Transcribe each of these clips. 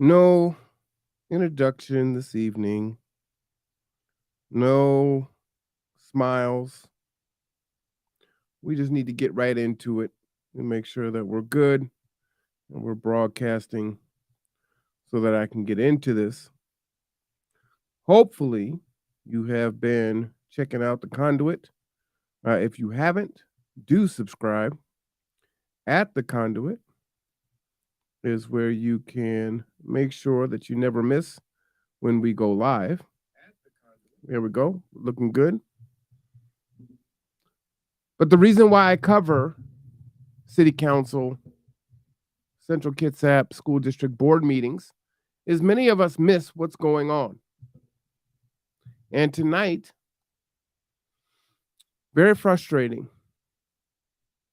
No introduction this evening. No smiles. We just need to get right into it and make sure that we're good and we're broadcasting so that I can get into this. Hopefully, you have been checking out the conduit. If you haven't, do subscribe. At the conduit is where you can make sure that you never miss when we go live. There we go. Looking good. But the reason why I cover city council, Central Kitsap School District board meetings is many of us miss what's going on. And tonight, very frustrating.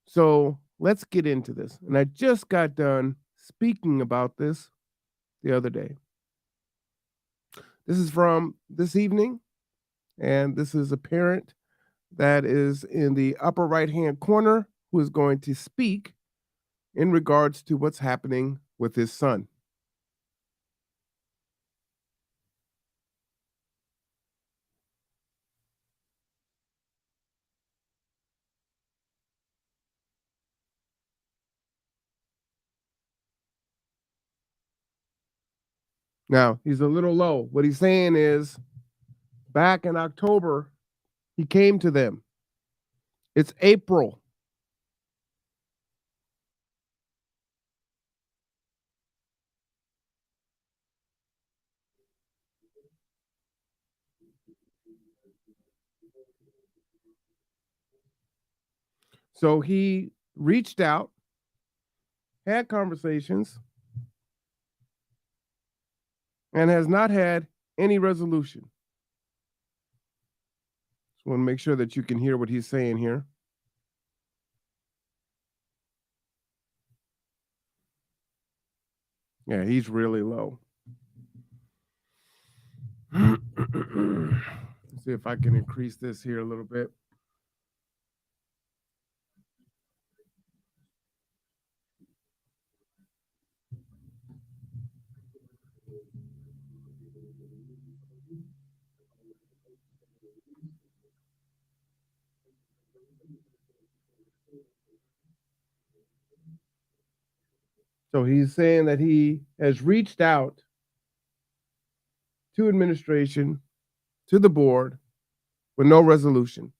So let's get into this. And I just got done speaking about this the other day. This is from this evening, and this is a parent that is in the upper right-hand corner who is going to speak in regards to what's happening with his son. Now, he's a little low. What he's saying is back in October, he came to them. It's April. So he reached out, had conversations, and has not had any resolution. Just want to make sure that you can hear what he's saying here. Yeah, he's really low. Let's see if I can increase this here a little bit. So he's saying that he has reached out to administration, to the board, with no resolution.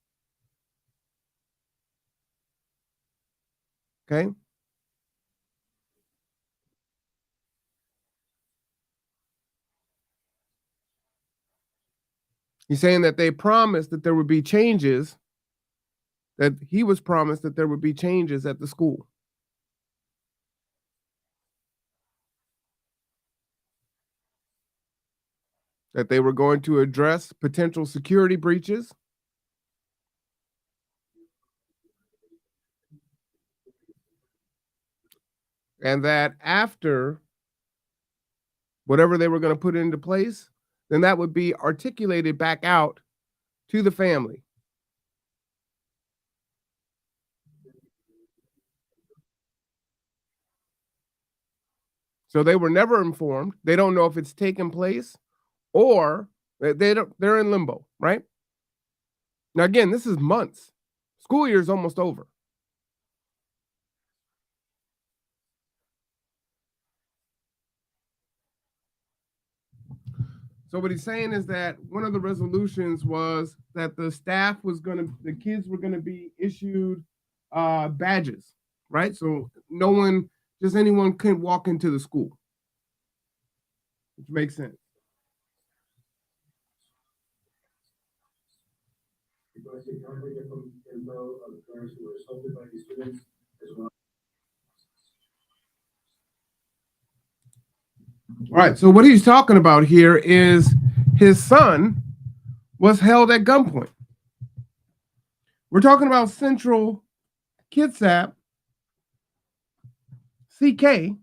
Okay. He's saying that they promised that there would be changes, that he was promised that there would be changes at the school. That they were going to address potential security breaches. And that after whatever they were going to put into place, then that would be articulated back out to the family. So they were never informed. They don't know if it's taken place or they're in limbo, right? Now again, this is months. School year is almost over. So what he's saying is that one of the resolutions was that the kids were gonna be issued badges, right? So no one, just anyone can walk into the school, which makes sense. All right. So what he's talking about here is his son was held at gunpoint. We're talking about Central Kitsap CK.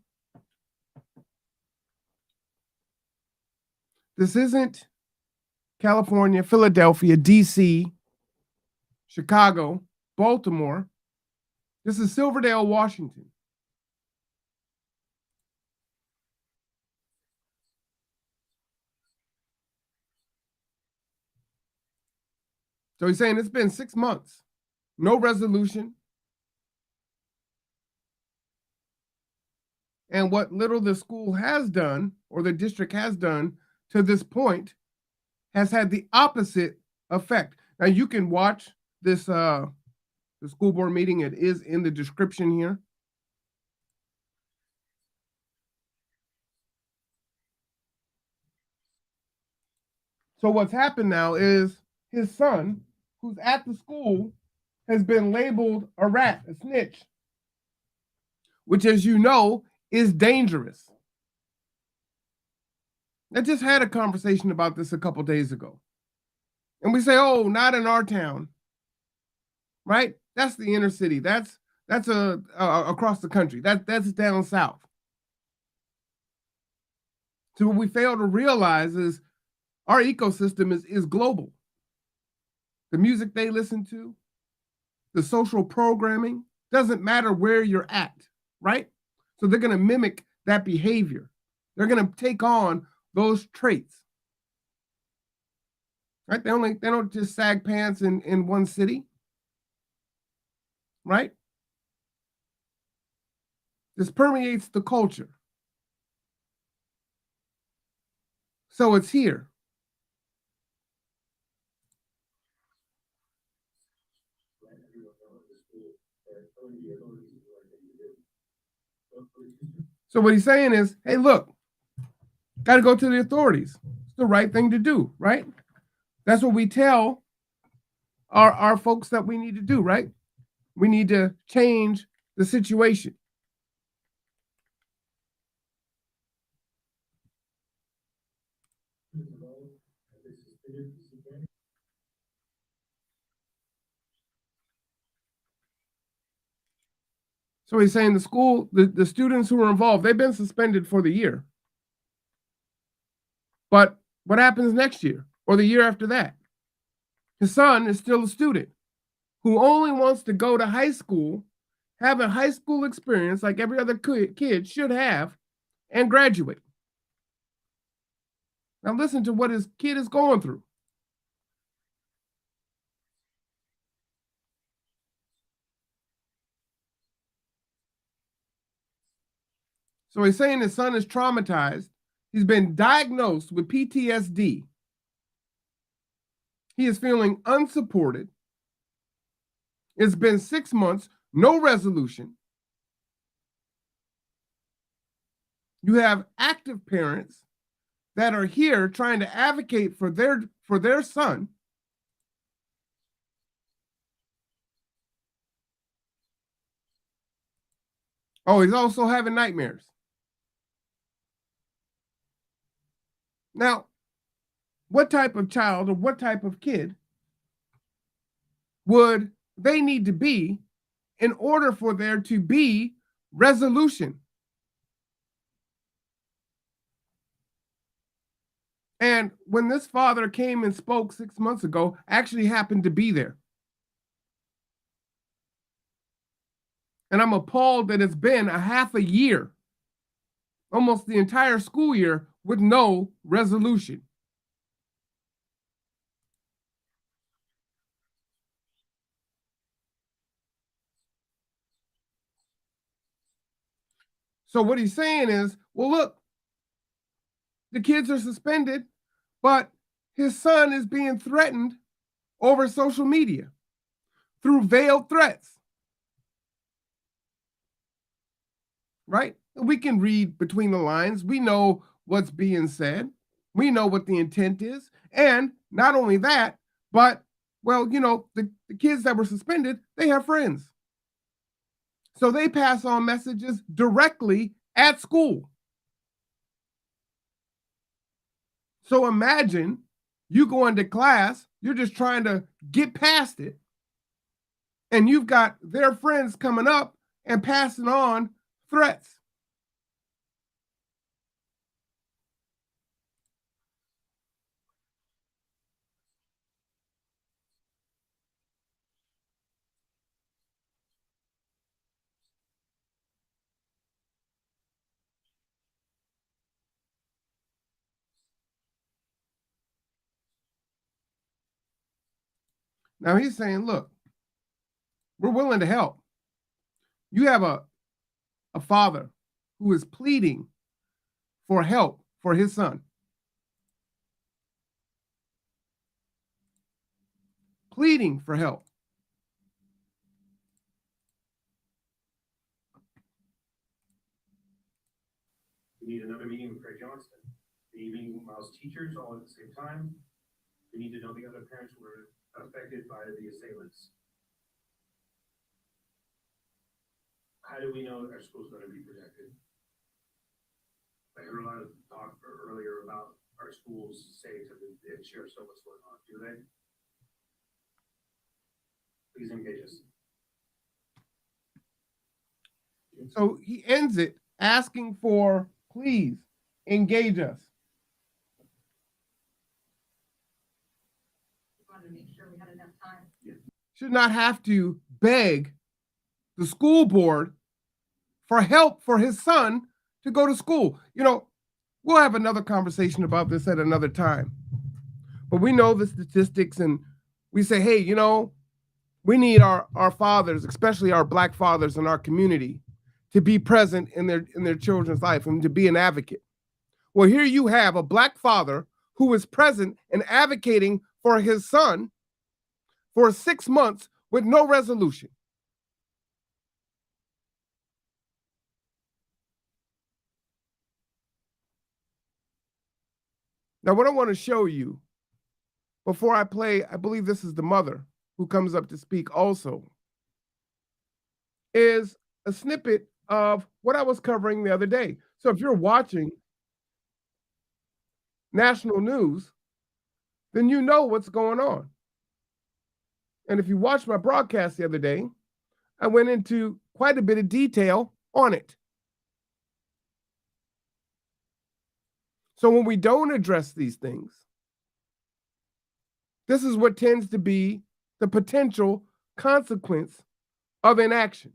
This isn't California, Philadelphia, DC, Chicago, Baltimore. This is Silverdale, Washington. So he's saying it's been 6 months, no resolution. And what little the school has done or the district has done to this point has had the opposite effect. Now you can watch this the school board meeting. It is in the description here. So what's happened now is his son, who's at the school, has been labeled a rat, a snitch, which, as you know, is dangerous. I just had a conversation about this a couple days ago. And we say, "Oh, not in our town." Right? That's the inner city. That's across the country. That's down south. So what we fail to realize is our ecosystem is global. The music they listen to, the social programming, doesn't matter where you're at, right? So they're going to mimic that behavior. They're going to take on those traits. Right? They don't just sag pants in one city, right? This permeates the culture. So it's here. So what he's saying is, hey, look, got to go to the authorities. It's the right thing to do, right? That's what we tell our folks that we need to do, right? We need to change the situation. So he's saying the school, the students who were involved, they've been suspended for the year. But what happens next year or the year after that? His son is still a student who only wants to go to high school, have a high school experience like every other kid should have, and graduate. Now listen to what his kid is going through. So he's saying his son is traumatized. He's been diagnosed with PTSD. He is feeling unsupported. It's been 6 months, no resolution. You have active parents that are here trying to advocate for their son. Oh, he's also having nightmares. Now, what type of child or what type of kid would they need to be in order for there to be resolution? And when this father came and spoke 6 months ago, I actually happened to be there. And I'm appalled that it's been a half a year, almost the entire school year, with no resolution. So what he's saying is, well, look, the kids are suspended, but his son is being threatened over social media through veiled threats, right? We can read between the lines. We know what's being said. We know what the intent is. And not only that, but, well, the kids that were suspended, they have friends. So they pass on messages directly at school. So imagine you go into class, you're just trying to get past it, and you've got their friends coming up and passing on threats. Now he's saying, look, we're willing to help. You have a father who is pleading for help for his son. Pleading for help. We need another meeting with Craig Johnston. We need a meeting with Miles' teachers all at the same time. We need to know the other parents who were affected by the assailants. How do we know our school's going to be protected? I heard a lot of talk earlier about our schools safe and sheriffs know what's going on. Do they? Please engage us. So he ends it asking for, please engage us. Wanted to make sure we had enough time. Yeah. Should not have to beg the school board for help for his son to go to school. You know, we'll have another conversation about this at another time. But we know the statistics and we say, hey, you know, we need our fathers, especially our Black fathers in our community, to be present in their children's life and to be an advocate. Well, here you have a Black father who is present and advocating for his son for 6 months with no resolution. Now, what I want to show you before I play, I believe this is the mother who comes up to speak also, is a snippet of what I was covering the other day. So if you're watching national news, then you know what's going on. And if you watched my broadcast the other day, I went into quite a bit of detail on it. So when we don't address these things, this is what tends to be the potential consequence of inaction.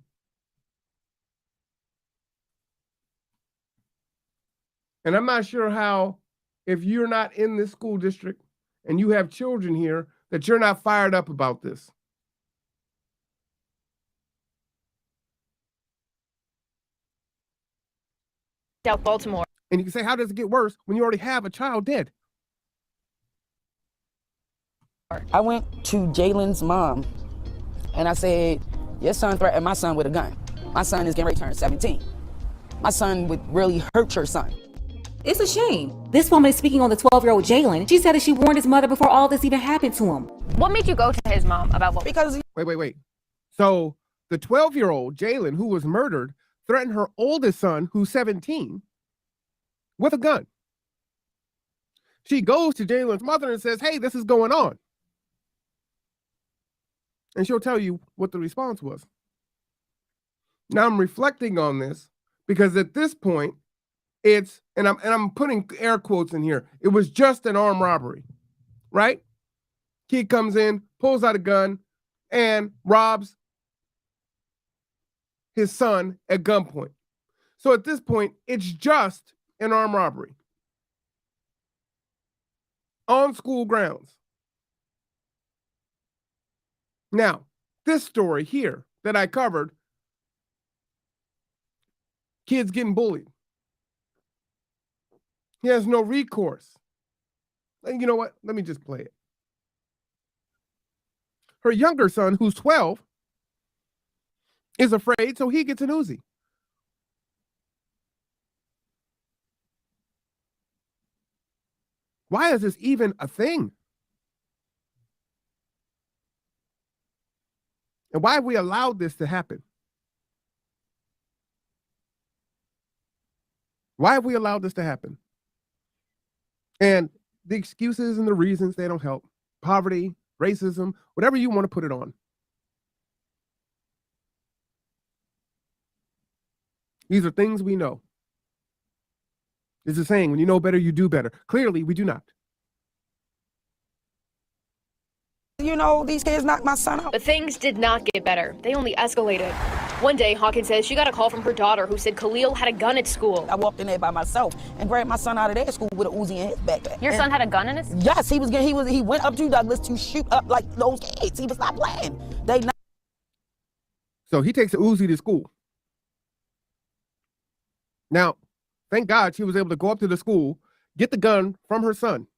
And I'm not sure how, if you're not in this school district and you have children here, that you're not fired up about this. South Baltimore. And you can say, how does it get worse when you already have a child dead? I went to Jalen's mom and I said, your son threatened my son with a gun. My son is getting ready to turn 17. My son would really hurt your son. It's a shame. This woman is speaking on the 12-year-old Jalen. She said that she warned his mother before all this even happened to him. What made you go to his mom about what? Because Wait. So the 12-year-old Jalen, who was murdered, threatened her oldest son, who's 17, with a gun. She goes to Jalen's mother and says, hey, this is going on. And she'll tell you what the response was. Now I'm reflecting on this because at this point, it's, and I'm putting air quotes in here, it was just an armed robbery, right? Kid comes in, pulls out a gun, and robs his son at gunpoint. So at this point, it's just an armed robbery on school grounds. Now, this story here that I covered, kids getting bullied. He has no recourse. And you know what? Let me just play it. Her younger son, who's 12, is afraid, so he gets an Uzi. Why is this even a thing? And why have we allowed this to happen? Why have we allowed this to happen? And the excuses and the reasons, they don't help. Poverty, racism, whatever you want to put it on. These are things we know. It's a saying, when you know better, you do better. Clearly, we do not. you know, these kids knocked my son out. But things did not get better. They only escalated. One day, Hawkins says she got a call from her daughter who said Khalil had a gun at school. I walked in there by myself and grabbed my son out of their school with an Uzi in his backpack. Your son had a gun in his? Yes, he went up to Douglas to shoot up like those kids. He was not playing. So he takes a Uzi to school. Now, thank God she was able to go up to the school, get the gun from her son.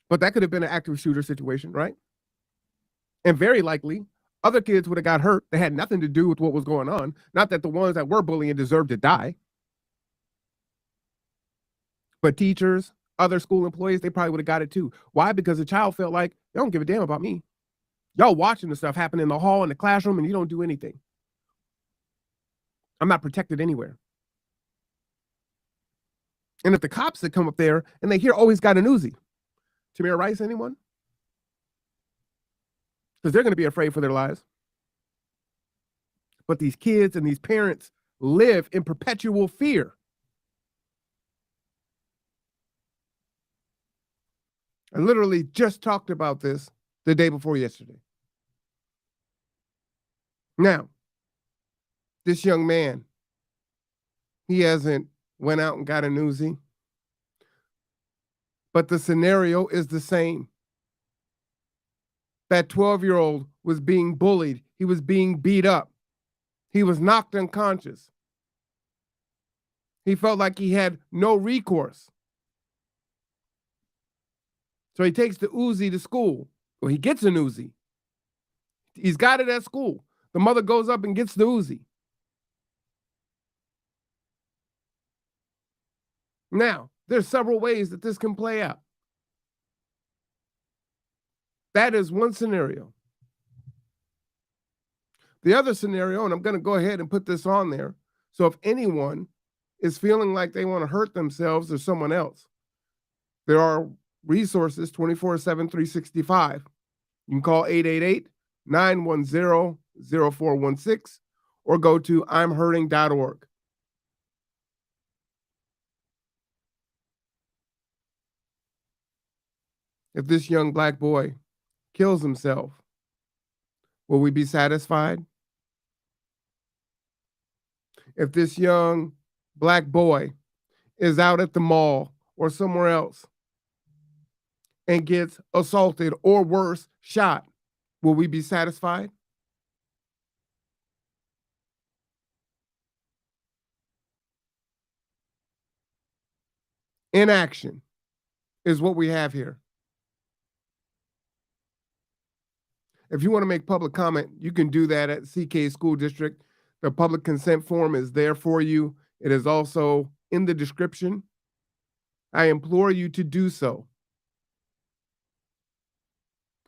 But that could have been an active shooter situation, right? And very likely, other kids would have got hurt. They had nothing to do with what was going on. Not that the ones that were bullying deserved to die. But teachers, other school employees, they probably would have got it too. Why? Because the child felt like, they don't give a damn about me. Y'all watching the stuff happen in the hall, in the classroom, and you don't do anything. I'm not protected anywhere. And if the cops that come up there and they hear, oh, he's got an Uzi. Tamir Rice, anyone? Because they're going to be afraid for their lives. But these kids and these parents live in perpetual fear. I literally just talked about this the day before yesterday. Now, this young man, he hasn't went out and got an Uzi, but the scenario is the same. That 12-year-old was being bullied. He was being beat up. He was knocked unconscious. He felt like he had no recourse. So he takes the Uzi to school. Well, he gets an Uzi. He's got it at school. The mother goes up and gets the Uzi. Now, there's several ways that this can play out. That is one scenario. The other scenario, and I'm going to go ahead and put this on there, so if anyone is feeling like they want to hurt themselves or someone else, there are resources 24/7, 365. You can call 888-910-0416 or go to imhurting.org. If this young black boy kills himself, will we be satisfied? If this young black boy is out at the mall or somewhere else and gets assaulted or worse, shot, will we be satisfied? Inaction is what we have here. If you want to make public comment, you can do that at CK School District. The public consent form is there for you. It is also in the description. I implore you to do so.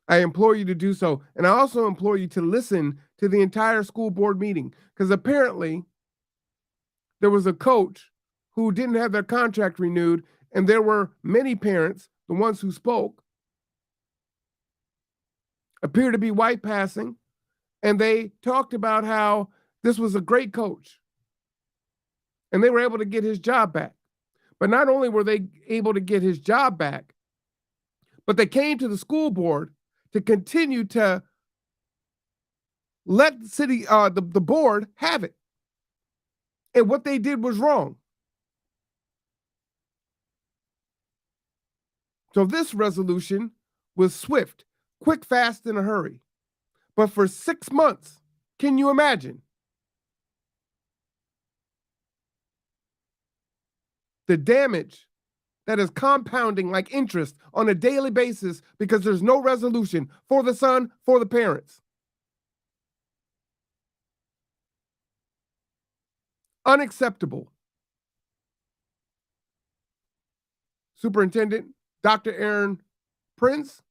I implore you to do so. And I also implore you to listen to the entire school board meeting, because apparently there was a coach who didn't have their contract renewed, and there were many parents, the ones who spoke, appear to be white passing, and they talked about how this was a great coach and they were able to get his job back. But not only were they able to get his job back, but they came to the school board to continue to let the board have it. And what they did was wrong. So this resolution was swift, quick, fast, in a hurry. But for 6 months, can you imagine? The damage that is compounding like interest on a daily basis because there's no resolution for the son, for the parents. Unacceptable. Superintendent Dr. Aaron Prince,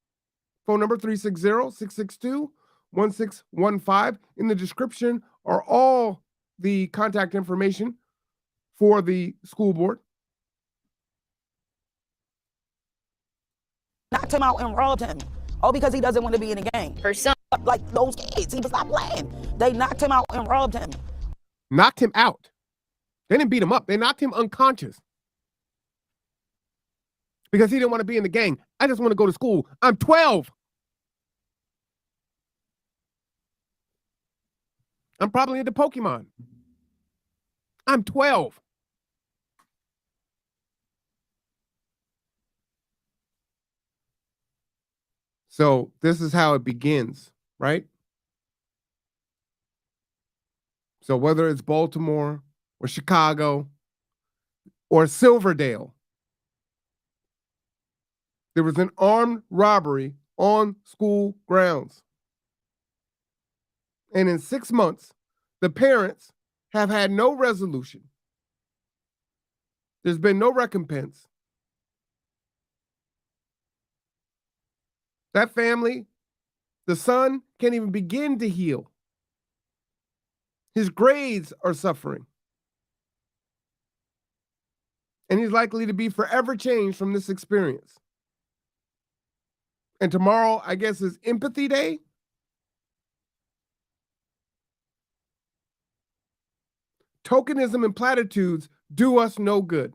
phone number 360-662-1615. In the description are all the contact information for the school board. Knocked him out and robbed him. All because he doesn't want to be in the gang. Her son. Like those kids, he was not playing. They knocked him out and robbed him. Knocked him out. They didn't beat him up. They knocked him unconscious. Because he didn't want to be in the gang. I just want to go to school. I'm 12. I'm probably into Pokemon. I'm 12. So this is how it begins, right? So whether it's Baltimore or Chicago or Silverdale, there was an armed robbery on school grounds. And in 6 months, the parents have had no resolution. There's been no recompense. That family, the son can't even begin to heal. His grades are suffering. And he's likely to be forever changed from this experience. And tomorrow, I guess, is Empathy Day. Tokenism and platitudes do us no good.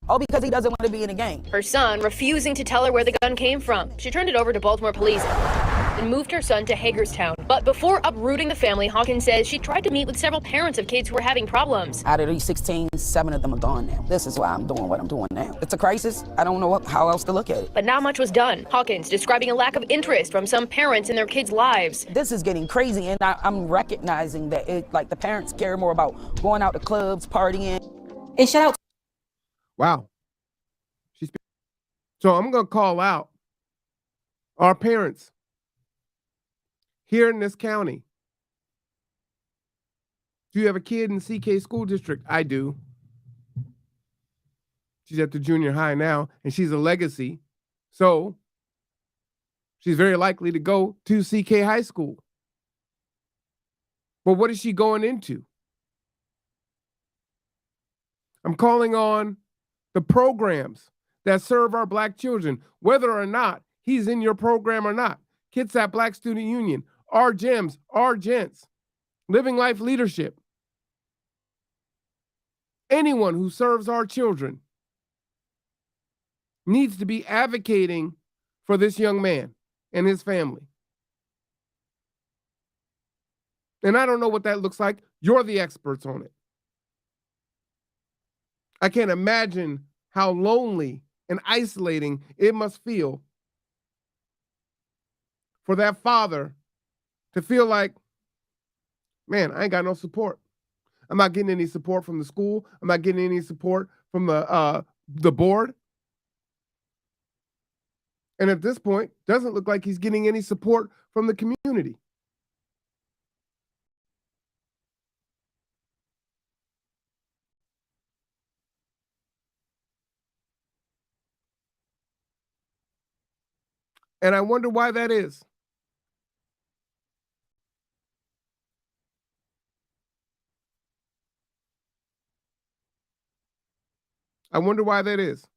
Oh, because he doesn't want to be in a gang. Her son refusing to tell her where the gun came from. She turned it over to Baltimore police and moved her son to Hagerstown. But before uprooting the family, Hawkins says she tried to meet with several parents of kids who were having problems. Out of these 16, 7 of them are gone now. This is why I'm doing what I'm doing now. It's a crisis. I don't know how else to look at it. But not much was done. Hawkins describing a lack of interest from some parents in their kids' lives. This is getting crazy, and I'm recognizing that the parents care more about going out to clubs, partying. And shout out. Wow. So I'm going to call out our parents here in this county. Do you have a kid in CK School District? I do. She's at the junior high now, and she's a legacy. So she's very likely to go to CK High School. But what is she going into? I'm calling on the programs that serve our Black children, whether or not he's in your program or not. Kitsap Black Student Union, our GEMS, our GENTS, Living Life Leadership. Anyone who serves our children needs to be advocating for this young man and his family. And I don't know what that looks like. You're the experts on it. I can't imagine how lonely and isolating it must feel for that father to feel like, man, I ain't got no support. I'm not getting any support from the school. I'm not getting any support from the board. And at this point, doesn't look like he's getting any support from the community. And I wonder why that is. I wonder why that is.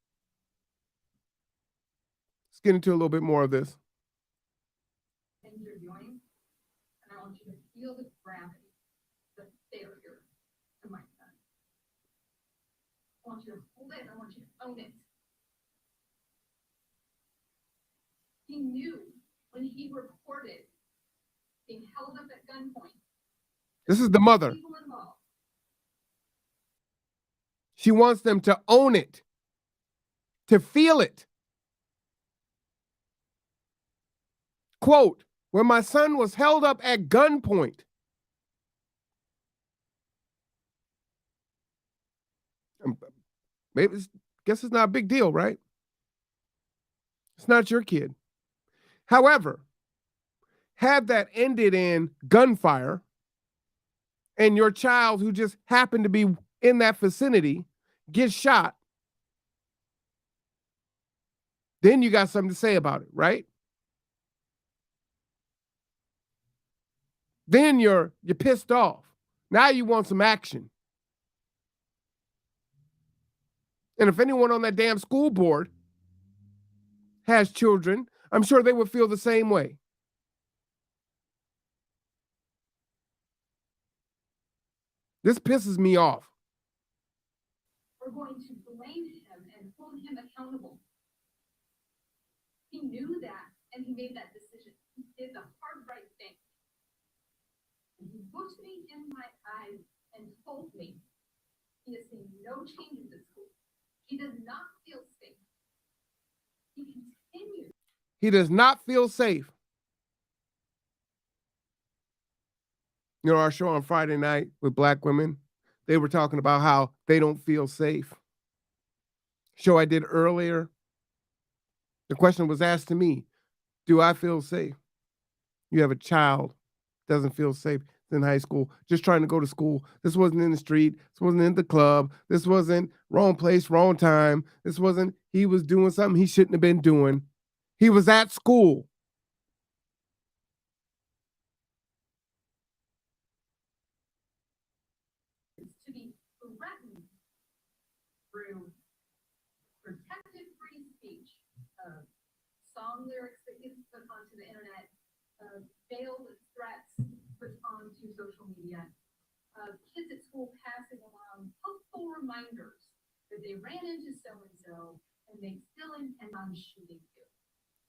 Let's get into a little bit more of this. And you're doing, and I want you to feel the gravity, the failure to my son. I want you to hold it, I want you to own it. He knew when he reported being held up at gunpoint. This is the mother. People involved. She wants them to own it, to feel it. Quote, when my son was held up at gunpoint, maybe guess it's not a big deal, right? It's not your kid. However, had that ended in gunfire and your child who just happened to be in that vicinity gets shot, then you got something to say about it, right? Then you're pissed off. Now you want some action. And if anyone on that damn school board has children, I'm sure they would feel the same way. This pisses me off. We're going to blame him and hold him accountable. He knew that, and he made that decision. He did the hard right thing. And he looked me in my eyes and told me he has seen no changes at school. He does not feel safe. He continues. He does not feel safe. You know, our show on Friday night with Black women, they were talking about how they don't feel safe. Show I did earlier, the question was asked to me, do I feel safe? You have a child, doesn't feel safe, in high school, just trying to go to school. This wasn't in the street. This wasn't in the club. This wasn't wrong place, wrong time. This wasn't, he was doing something he shouldn't have been doing. He was at school. To be threatened through protected free speech, song lyrics that get put onto the internet, veiled threats put onto social media, kids at school passing along helpful reminders that they ran into so-and-so and they still intend on shooting you.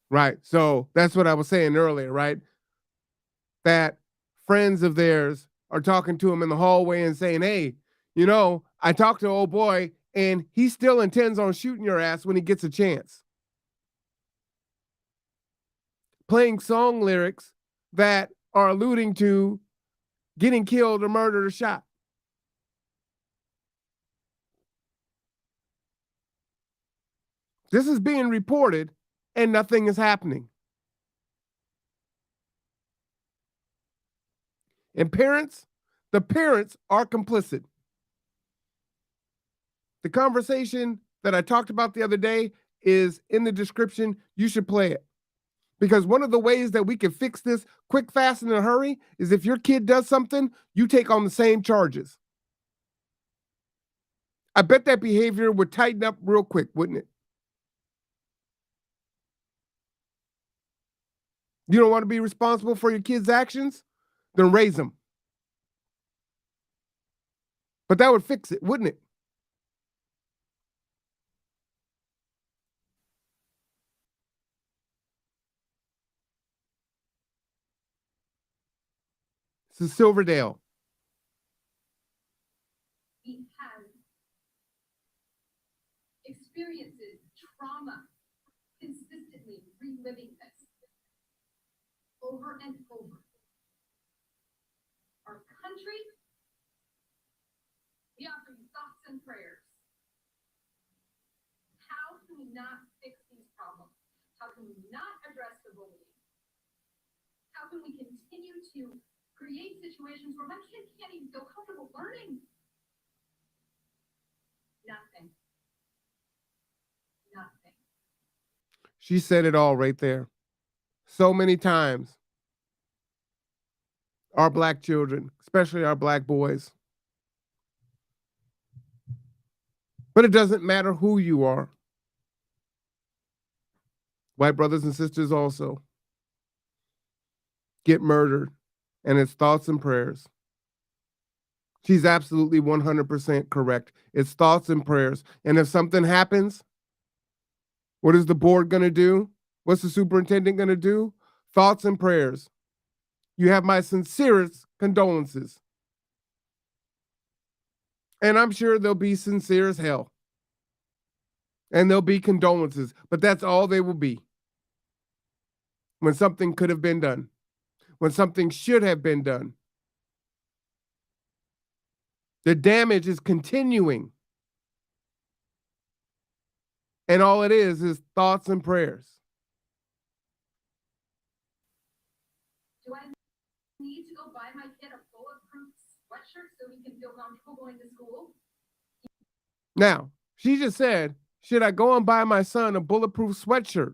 Right. So that's what I was saying earlier, right? That friends of theirs are talking to him in the hallway and saying, hey, you know, I talked to old boy and he still intends on shooting your ass when he gets a chance. Playing song lyrics that are alluding to getting killed or murdered or shot. This is being reported and nothing is happening. And parents, the parents are complicit. The conversation that I talked about the other day is in the description. You should play it. Because one of the ways that we can fix this quick, fast, and in a hurry is if your kid does something, you take on the same charges. I bet that behavior would tighten up real quick, wouldn't it? You don't want to be responsible for your kids' actions? Then raise them. But that would fix it, wouldn't it? This is Silverdale. He has experiences, trauma, consistently reliving this over and over. Our country, we offer you thoughts and prayers. How can we not fix these problems? How can we not address the bullying? How can we continue to create situations where my kid can't even feel comfortable learning? Nothing. Nothing. She said it all right there. So many times, our Black children, especially our Black boys. But it doesn't matter who you are. White brothers and sisters also get murdered, and it's thoughts and prayers. She's absolutely 100% correct. It's thoughts and prayers. And if something happens, what is the board going to do? What's the superintendent going to do? Thoughts and prayers. You have my sincerest condolences. And I'm sure they'll be sincere as hell. And there'll be condolences, but that's all they will be. When something could have been done. When something should have been done. The damage is continuing. And all it is thoughts and prayers. Do I need to go buy my kid a bulletproof sweatshirt so he can feel comfortable going to school? Now, she just said, should I go and buy my son a bulletproof sweatshirt?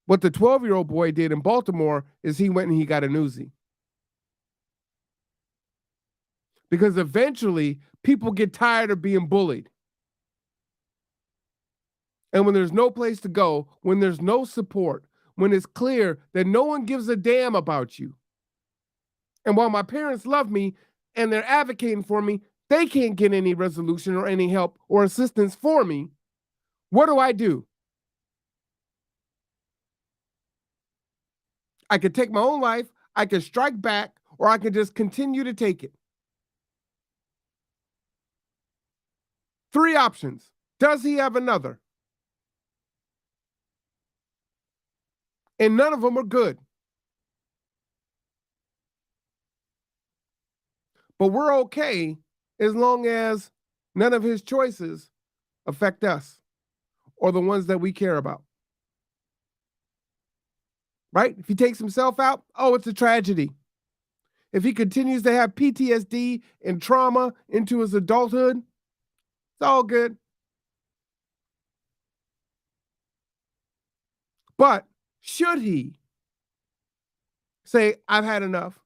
What the 12-year-old boy did in Baltimore is he went and he got a Uzi. Because eventually, people get tired of being bullied. And when there's no place to go, when there's no support, when it's clear that no one gives a damn about you. And while my parents love me, and they're advocating for me, they can't get any resolution or any help or assistance for me. What do? I could take my own life, I could strike back, or I could just continue to take it. 3 options. Does he have another? And none of them are good. But we're okay as long as none of his choices affect us or the ones that we care about. Right? If he takes himself out, oh, it's a tragedy. If he continues to have PTSD and trauma into his adulthood, it's all good. But should he say, I've had enough?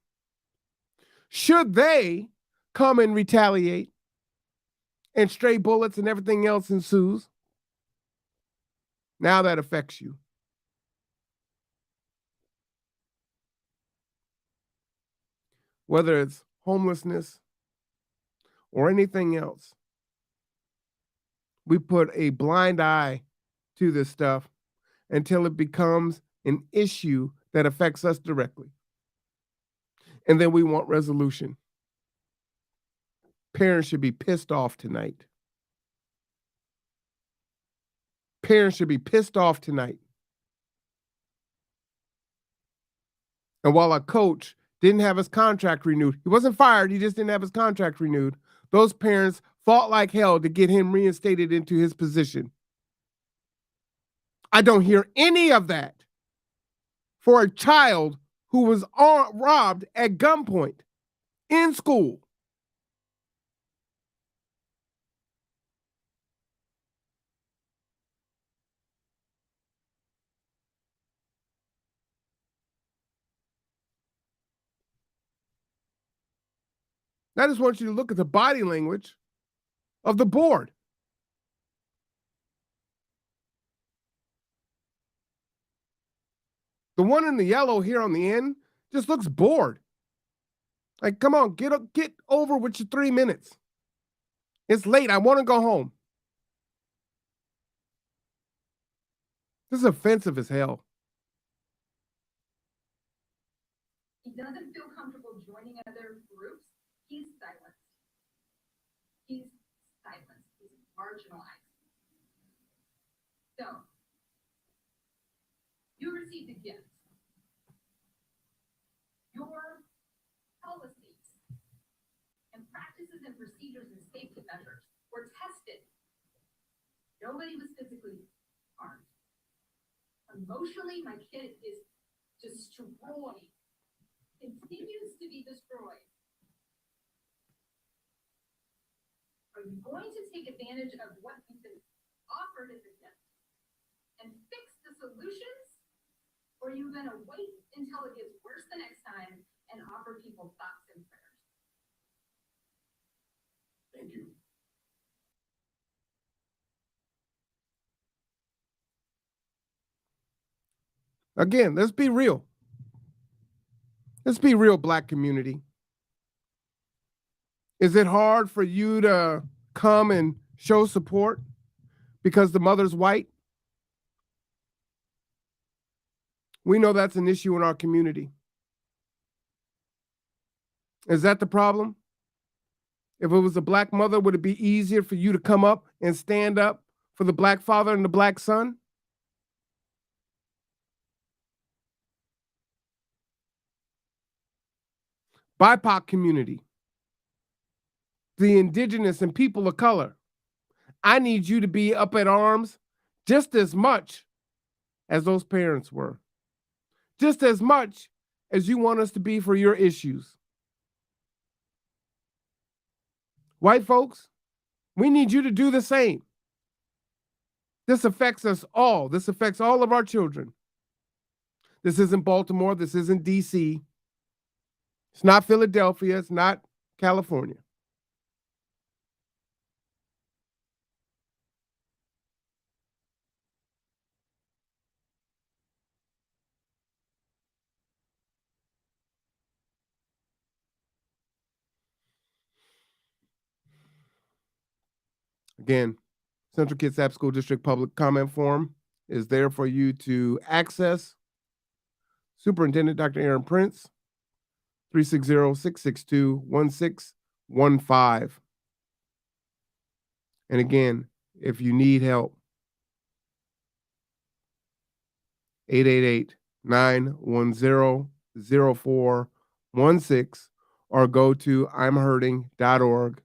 Should they come and retaliate and stray bullets and everything else ensues? Now that affects you. Whether it's homelessness or anything else, we put a blind eye to this stuff until it becomes an issue that affects us directly. And then we want resolution. Parents should be pissed off tonight. Parents should be pissed off tonight. And while a coach didn't have his contract renewed, he wasn't fired, he just didn't have his contract renewed. Those parents fought like hell to get him reinstated into his position. I don't hear any of that for a child who was robbed at gunpoint in school. I just want you to look at the body language of the board. The one in the yellow here on the end just looks bored. Like, come on, get over with your 3 minutes. It's late. I want to go home. This is offensive as hell. He doesn't feel comfortable joining other groups. He's silenced. He's silenced. He's marginalized. So, you received a gift. Your policies and practices and procedures and safety measures were tested. Nobody was physically harmed. Emotionally, my kid is destroyed, continues to be destroyed. Are you going to take advantage of what you've been offered as a gift and fix the solutions? Or are you going to wait until it gets worse the next time and offer people thoughts and prayers? Thank you. Again, let's be real. Let's be real, Black community. Is it hard for you to come and show support because the mother's white? We know that's an issue in our community. Is that the problem? If it was a Black mother, would it be easier for you to come up and stand up for the Black father and the Black son? BIPOC community, the indigenous and people of color, I need you to be up at arms just as much as those parents were, just as much as you want us to be for your issues. White folks, we need you to do the same. This affects us all. This affects all of our children. This isn't Baltimore. This isn't DC. It's not Philadelphia. It's not California. Again, Central Kitsap School District Public Comment Forum is there for you to access. Superintendent Dr. Aaron Prince, 360-662-1615. And again, if you need help, 888-910-0416 or go to imhurting.org.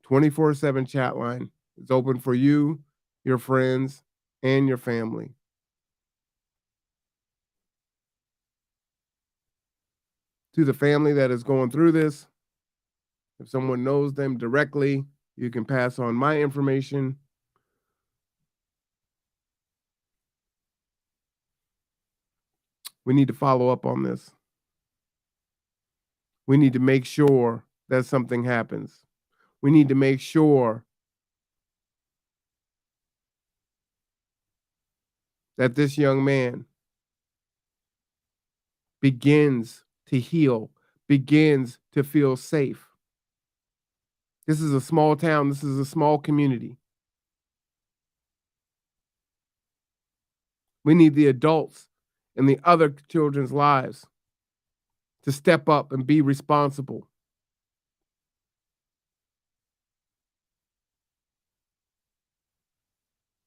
24/7 chat line is open for you, your friends, and your family. To the family that is going through this, if someone knows them directly, you can pass on my information. We need to follow up on this. We need to make sure that something happens. We need to make sure that this young man begins to heal, begins to feel safe. This is a small town. This is a small community. We need the adults in the other children's lives to step up and be responsible.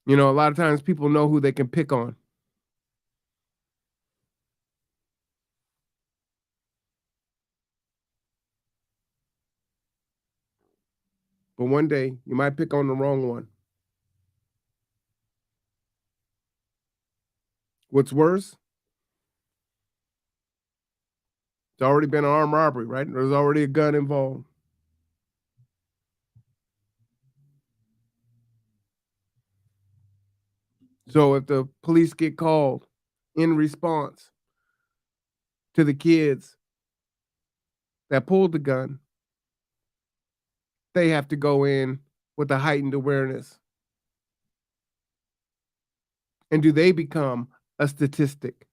You know, a lot of times people know who they can pick on. But one day you might pick on the wrong one. What's worse? It's already been an armed robbery, right? There's already a gun involved. So if the police get called in response to the kids that pulled the gun, they have to go in with a heightened awareness. And do they become a statistic?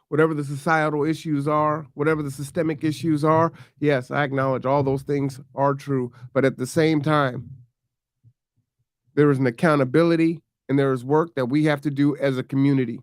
Whatever the societal issues are, whatever the systemic issues are, yes, I acknowledge all those things are true. But at the same time, there is an accountability and there is work that we have to do as a community.